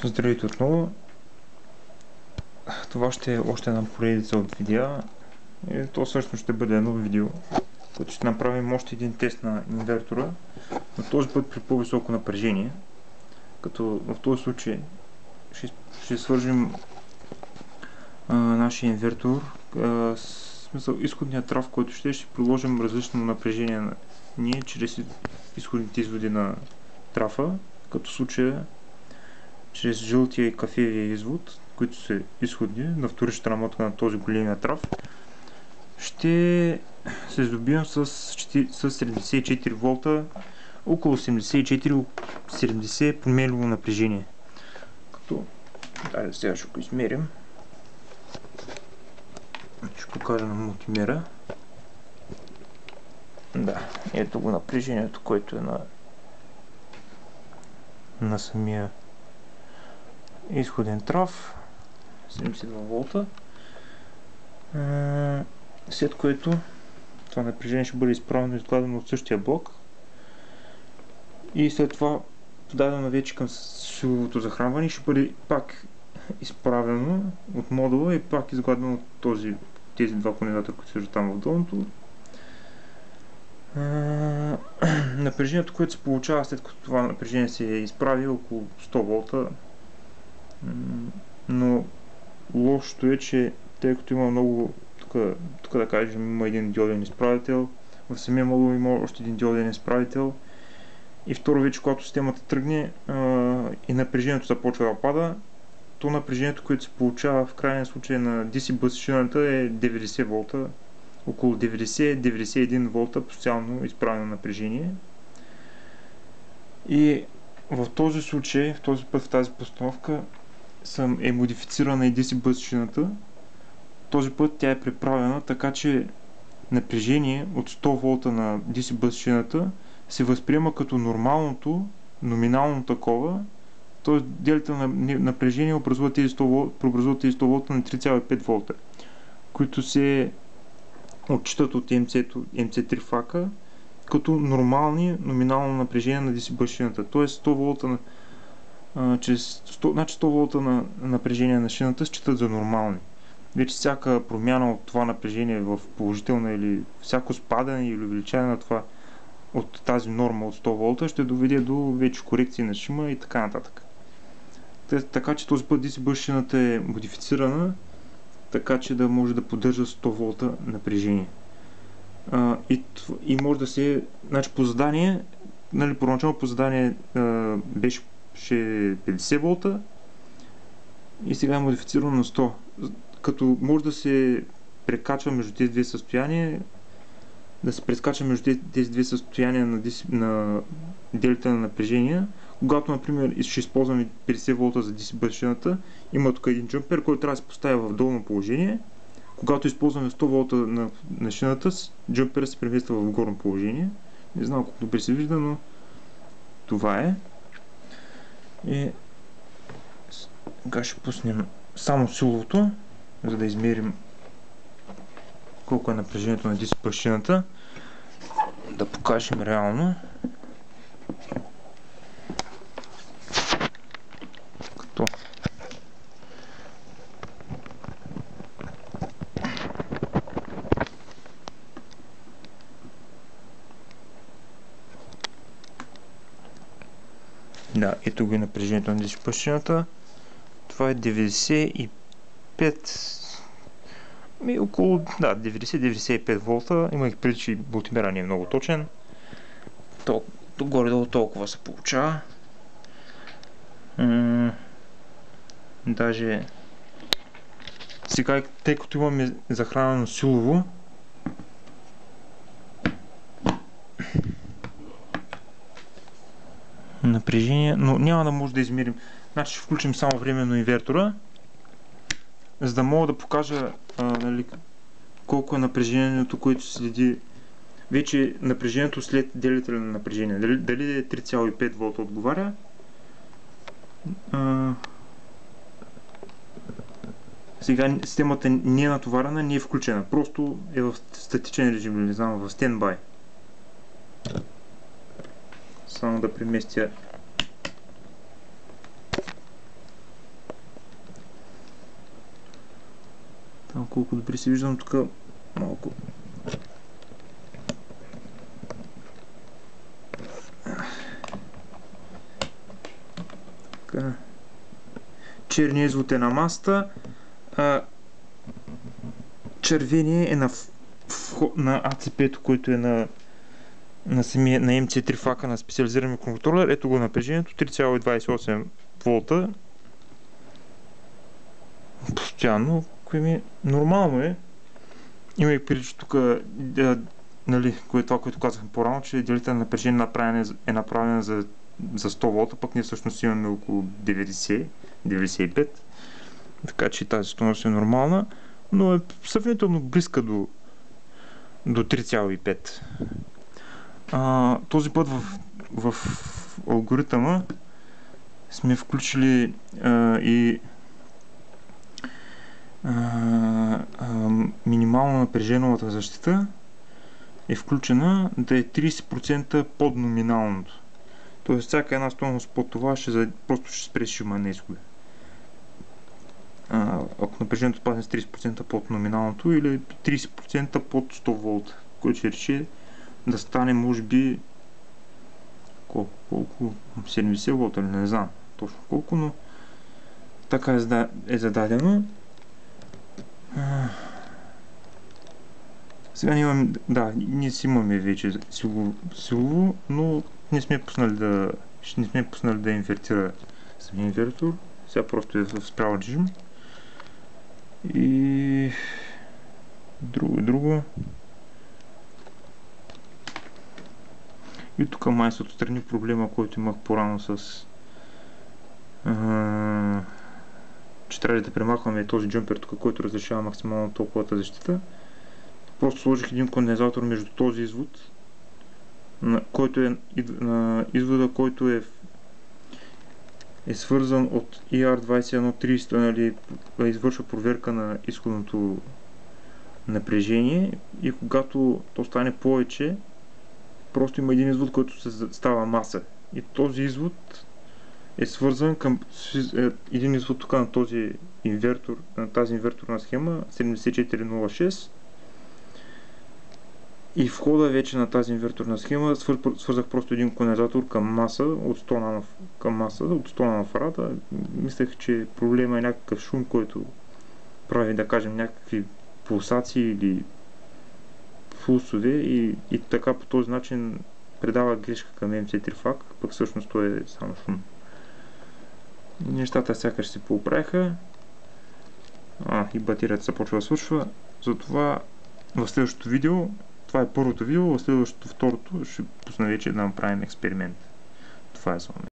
Здравейте отново. Това ще е още една поредица от видеа. И то всъщност ще бъде едно видео, което ще направим още един тест на инвертора, но този път при по-високо напрежение. Като в този случай ще свържим нашия инвертор, смисъл изходният трав, който ще приложим различно напрежение на ние чрез изходните изводи на трафа, като в случая чрез жълтия и кафевия извод, които са изходни на вторичната намотка на този големия трав, ще се здобием с 74 волта, около 84-70 променливо напрежение. Като, сега ще го измерим. Ще покажа на мултимера. Да, ето го напрежението, което е на самия изходен трав, 72 волта, след което това напрежение ще бъде изправено и изгладено от същия блок и след това подадено вече към силовото захранване ще бъде пак изправено от модула и пак изгладено от тези два кондензатора, които са там в долното. Напрежението, което се получава след като това напрежение се изправи, около 100 волта, но лошото е, че тъй като има много, тук да кажем, има един диоден изправител, в самия модул има още един диоден изправител и второ вече, когато системата тръгне и напрежението започва да пада, то напрежението, което се получава в крайния случай на DC бъс шината е 90 волта, около 90-91 волта постоянно изправено напрежение. И в този случай, в този път в тази постановка е модифицирана и DC бъс шината. Този път тя е преправена така, че напрежение от 100 волта на DC бъс шината се възприема като нормалното, номинално такова, т.е. делите на напрежение преобразуват тези 100 волта на 3,5 волта, които се отчитат от MC3 фака като нормални номинално напрежение на DC бъс шината, т.е. 100 волта значи 100 волта на напрежение на шината считат за нормални. Вече всяка промяна от това напрежение в положителна или всяко спадане или увеличаване на това от тази норма от 100 волта ще доведе до вече корекции на шума и така нататък. Така че този път DC бъс шината е модифицирана така, че да може да поддържа 100 волта напрежение. И може да се... Значи по задание, първоначално по задание беше 50 волта и сега е модифицирано на 100. Като може да се прекачва между тези две състояния, тези две състояния на делите на напрежения. Когато, например, ще използваме 50 волта за DC бъс шината, има тук един джъмпер, който трябва да се поставя в долно положение. Когато използваме 100 волта на шината, джъмперът се премества в горно положение. Не знам колко добре се вижда, но това е. И сега ще пуснем само силовото, за да измерим колко е напрежението на DC бъс шината. Да покажем реално. Да, ето го и напрежението на DC бъс шината. Това е 95, около 90-95 волта. Имах преди, че мултимера не е много точен. Горе-долу толкова се получава. Даже сега, тъй като имаме захранено силово, напрежение, но няма да може да измерим. Значи ще включим само временно инвертора, за да мога да покажа колко е напрежението, което следи вече напрежението след делителя на напрежение. Дали е 3,5 волта отговаря. Сега системата не е натоварена, не е включена. Просто е в статичен режим, не знам, в стендбай. Само да преместя колко добре се виждам тук малко. Така. Черният извод е на масата, червения е на АЦП-то, който е на MC3 фака на специализиран микроконтролер. Ето го напрежението, 3,28 волта. Постоянно, нормално е. Имай преди, че тук, нали, това, което казахме по-рано, че делително напрежение е направено за 100 волта, пък ние всъщност имаме около 90-95. Така че тази стойност е нормална, но е сравнително близка до 3,5. Този път в алгоритъма сме включили и минимално напреженовата защита е включена да е 30% под номиналното. Тоест всяка една стойност под това просто ще спре шума на изхода. Ако напрежението падне с 30% под номиналното или 30% под 100 волта, който ще реши да стане може би колко 70 волта или не знам точно колко, но така е зададено. Сега ние си имаме вече силово, но не сме пуснали да инвертира самия инвертор. Сега просто е в спрял режим. И друго. И тук май се отстрани проблема, който имах по-рано с че трябва да премахваме този джъмпер тук, който разрешава максимално топлата защита. Просто сложих един кондензатор между този извод, извода, който е свързан от ER2130, нали, извършва проверка на изходното напрежение и когато то стане повече, просто има един извод, който става маса. И този извод е свързан към един извод тук на този инвертор, на тази инверторна схема 7406. И в хода вече на тази инверторна схема свързах просто един кондензатор към маса от 100 нанофарада. Мислех, че проблема е някакъв шум, който прави, да кажем, някакви пулсации или пулсове и така по този начин предава грешка към MC3 фак, пък всъщност то е само шум. Нещата сякаш се поуправиха. И батерията започва да свършва. Затова в следващото видео, това е първото видео, в следващото, второто, ще пусна вече да направим експеримент. Това е за момент.